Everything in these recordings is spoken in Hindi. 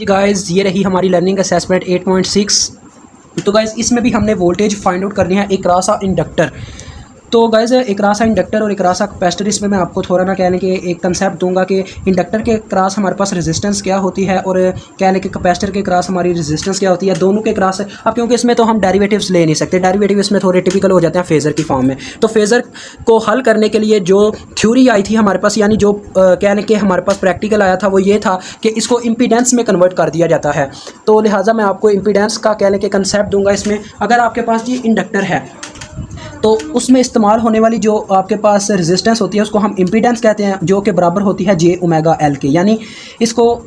गाइस ये रही हमारी लर्निंग असेसमेंट 8.6। तो गाइस इसमें भी हमने वोल्टेज फाइंड आउट करनी है एक रासा इंडक्टर। तो गाइस एक रासा इंडक्टर और एक रासा कैपेसिटर, इसमें मैं आपको थोड़ा ना कहने के एक कंसेप्ट दूंगा कि इंडक्टर के क्रॉस हमारे पास रेजिस्टेंस क्या होती है और कहने के कैपेसिटर के क्रॉस हमारी रेजिस्टेंस क्या होती है, दोनों के क्रॉस। अब क्योंकि इसमें तो हम डेरिवेटिव्स ले नहीं सकते, डेरिवेटिव इसमें थोड़े टिपिकल हो जाते हैं फेज़र की फॉर्म में। तो फेज़र को हल करने के लिए जो थ्योरी आई थी हमारे पास, यानी जो कहने के हमारे पास प्रैक्टिकल आया था, वो ये था कि इसको इम्पीडेंस में कन्वर्ट कर दिया जाता है। तो लिहाजा मैं आपको इम्पीडेंस का कहने के कंसेप्ट दूंगा इसमें। अगर आपके पास जी इंडक्टर है तो उसमें इस्तेमाल होने वाली जो आपके पास रेजिस्टेंस होती है उसको हम इम्पीडेंस कहते हैं, जो कि बराबर होती है जे ओमेगा एल के। यानी इसको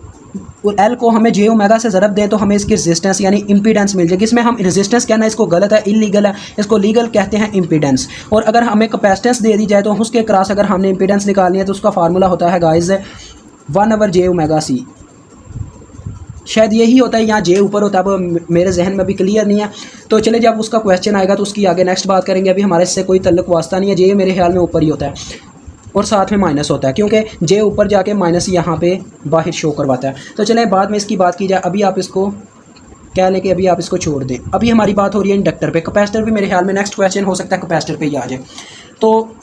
एल को हमें जे ओमेगा से ज़रब दें तो हमें इसकी रेजिस्टेंस यानी इम्पीडेंस मिल जाएगी। इसमें हम रेजिस्टेंस कहना इसको गलत है, इलीगल है, इसको लीगल कहते हैं इम्पीडेंस। और अगर हमें कैपेसिटेंस दे दी जाए तो उसके क्रॉस अगर हमने इम्पीडेंस निकालनी है तो उसका फार्मूला होता है गाइस 1/जे ओमेगा सी। शायद यही होता है, यहाँ जे ऊपर होता है, अब मेरे जहन में अभी क्लियर नहीं है। तो चले जब उसका क्वेश्चन आएगा तो उसकी आगे नेक्स्ट बात करेंगे। अभी हमारे इससे कोई तल्लुक वास्ता नहीं है। जे मेरे ख्याल में ऊपर ही होता है और साथ में माइनस होता है, क्योंकि जे ऊपर जाके माइनस यहाँ पे बाहर शो करवाता है। तो चले बाद में इसकी बात की जाए, अभी आप इसको क्या लेके अभी आप इसको छोड़ दें। अभी हमारी बात हो रही है इंडक्टर पे। कैपेसिटर भी मेरे ख्याल में नेक्स्ट क्वेश्चन हो सकता है कैपेसिटर पे ही आ जाए। तो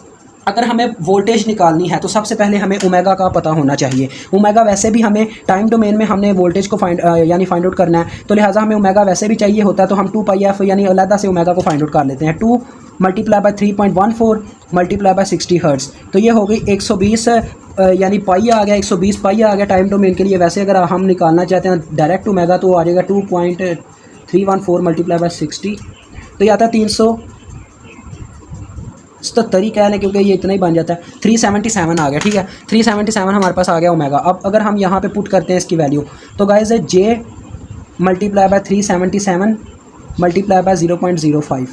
अगर हमें वोल्टेज निकालनी है तो सबसे पहले हमें ओमेगा का पता होना चाहिए। ओमेगा वैसे भी हमें टाइम डोमेन में हमने वोल्टेज को फाइंड आउट करना है, तो लिहाजा हमें ओमेगा वैसे भी चाहिए होता है। तो हम 2πf यानी अलग से ओमेगा को फाइंड आउट कर लेते हैं। 2 × 3.14 × 60 हर्ट्ज़, तो ये हो गई 120 यानी पाई आ गया, 120 पाई आ गया टाइम डोमेन के लिए। वैसे अगर हम निकालना चाहते हैं डायरेक्ट ओमेगा तो आ जाएगा 2.314 × 60, तो ये आता है 377 ही कह लें, क्योंकि ये इतना ही बन जाता है। 377 आ गया, ठीक है। 377 हमारे पास आ गया ओमेगा। अब अगर हम यहाँ पे पुट करते हैं इसकी वैल्यू, तो गाइस जे × 377 × 0.05।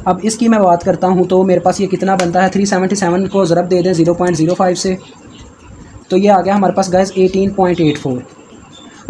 अब इसकी मैं बात करता हूँ तो मेरे पास ये कितना बनता है, 377 को ज़रब दे दें 0.05 से, तो ये आ गया हमारे पास गाइस 18.84।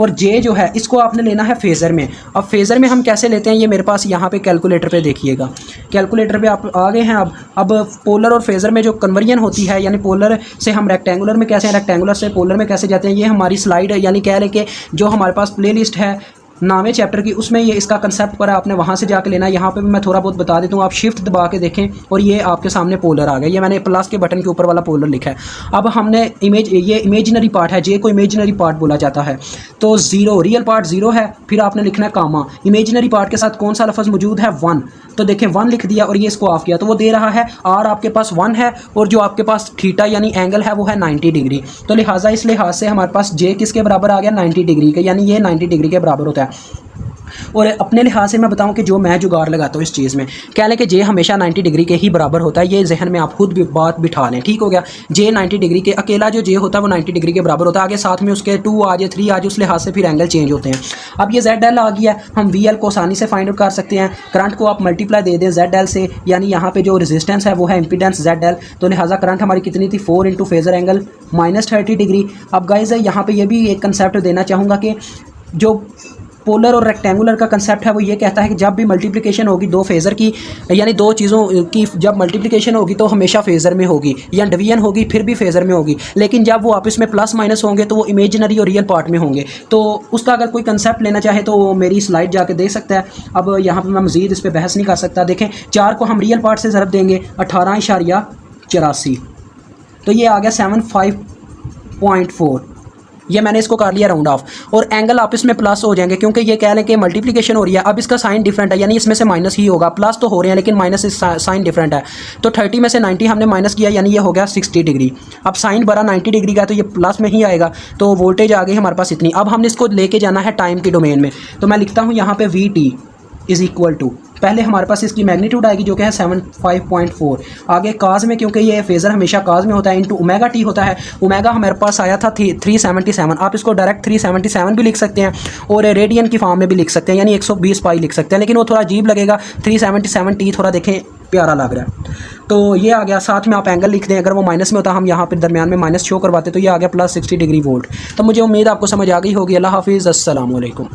और जे जो है इसको आपने लेना है फेज़र में। अब फेज़र में हम कैसे लेते हैं, ये मेरे पास यहाँ पे कैलकुलेटर पे देखिएगा। कैलकुलेटर पे आप आ गए हैं। अब पोलर और फेज़र में जो कन्वर्जन होती है, यानी पोलर से हम रेक्टेंगुलर में कैसे, रेक्टेंगुलर से पोलर में कैसे जाते हैं, ये हमारी स्लाइड यानी कह लें कि जो हमारे पास प्लेलिस्ट है नामे चैप्टर की, उसमें ये इसका कंसेप्ट पर आपने वहाँ से जाके लेना है। यहाँ पे भी मैं थोड़ा बहुत बता देता हूँ, आप शिफ्ट दबा के देखें और ये आपके सामने पोलर आ गया। ये मैंने प्लस के बटन के ऊपर वाला पोलर लिखा है। अब हमने ये इमेजिनरी पार्ट है, जे को इमेजिनरी पार्ट बोला जाता है। तो ज़ीरो, रियल पार्ट ज़ीरो है, फिर आपने लिखना है कामा। इमेजिनरी पार्ट के साथ कौन सा लफ्ज़ मौजूद है, 1। तो देखें 1 लिख दिया और ये इसको ऑफ किया तो वो दे रहा है आर आपके पास 1 है, और जो आपके पास थीटा यानी एंगल है वो है 90 डिग्री। तो लिहाजा इस लिहाज से हमारे पास जे किसके बराबर आ गया, 90 डिग्री के, यानी ये 90 डिग्री के बराबर होता है। और अपने लिहाज से मैं बताऊं कि जो मैं जुगाड़ लगाता हूँ इस चीज़ में, कह लें कि जे हमेशा 90 डिग्री के ही बराबर होता है। ये जहन में आप खुद भी बात बिठा लें, ठीक हो गया। जे 90 डिग्री के, अकेला जो जे होता है वो 90 डिग्री के बराबर होता है। आगे साथ में उसके 2 आ जाए, 3 आ जाए, उस लिहाज से फिर एंगल चेंज होते हैं। अब ये ZL आ गया, हम VL को आसानी से फाइंड आउट कर सकते हैं। करंट को आप मल्टीप्लाई दे दें ZL से, यानी यहाँ पे जो रेजिस्टेंस है वो है इंपीडेंस ZL। तो लिहाजा करंट हमारी कितनी थी, 4 × फेज़र एंगल -30 डिग्री। अब गाइस यहाँ पे ये भी एक कंसेप्ट देना चाहूँगा कि जो पोलर और रेक्टेंगुलर का कंसेप्ट है वो ये कहता है कि जब भी मल्टीप्लिकेशन होगी दो फेज़र की, यानी दो चीज़ों की जब मल्टीप्लिकेशन होगी तो हमेशा फेज़र में होगी, या डिवीजन होगी फिर भी फेज़र में होगी। लेकिन जब वो आपस में प्लस माइनस होंगे तो वो इमेजिनरी और रियल पार्ट में होंगे। तो उसका अगर कोई कंसेप्ट लेना चाहे तो वो मेरी स्लाइड जाके देख सकता है। अब यहाँ पर मैं मज़ीद इस पर बहस नहीं कर सकता। देखें 4 को हम रियल पार्ट से ज़रब देंगे 18.84, तो ये आ गया 75.4। ये मैंने इसको कर लिया राउंड ऑफ, और एंगल आपस में प्लस हो जाएंगे क्योंकि ये कह लें कि मल्टीप्लिकेशन हो रही है। अब इसका साइन डिफरेंट है, यानी इसमें से माइनस ही होगा। प्लस तो हो रहे हैं लेकिन माइनस से साइन डिफरेंट है। तो 30 में से 90 हमने माइनस किया, यानी ये हो गया 60 डिग्री। अब साइन बड़ा 90 डिग्री का तो ये प्लस में ही आएगा। तो वोल्टेज आ गई हमारे पास इतनी। अब हमने इसको लेके जाना है टाइम की डोमेन में। तो मैं लिखता हूँ यहाँ पे VT = पहले हमारे पास इसकी मैग्नीट्यूड आएगी जो कि है 75.4। आगे काज में, क्योंकि ये फेज़र हमेशा काज में होता है, इनटू ओमेगा टी होता है। ओमेगा हमारे पास आया था 377। आप इसको डायरेक्ट 377 भी लिख सकते हैं और रेडियन की फॉर्म में भी लिख सकते हैं, यानी 120 पाई लिख सकते हैं, लेकिन वो थोड़ा अजीब लगेगा। 377T थोड़ा देखें प्यारा लग रहा है। तो ये आ गया। साथ में आप एंगल लिख दें, अगर वो माइनस में होता हम यहाँ पर दरमियान में माइनस शो करवाते, तो ये आ गया +60 डिग्री वोल्ट। तो मुझे उम्मीद आपको समझ आ गई होगी। अल्लाह हाफिज़, अस्सलाम वालेकुम।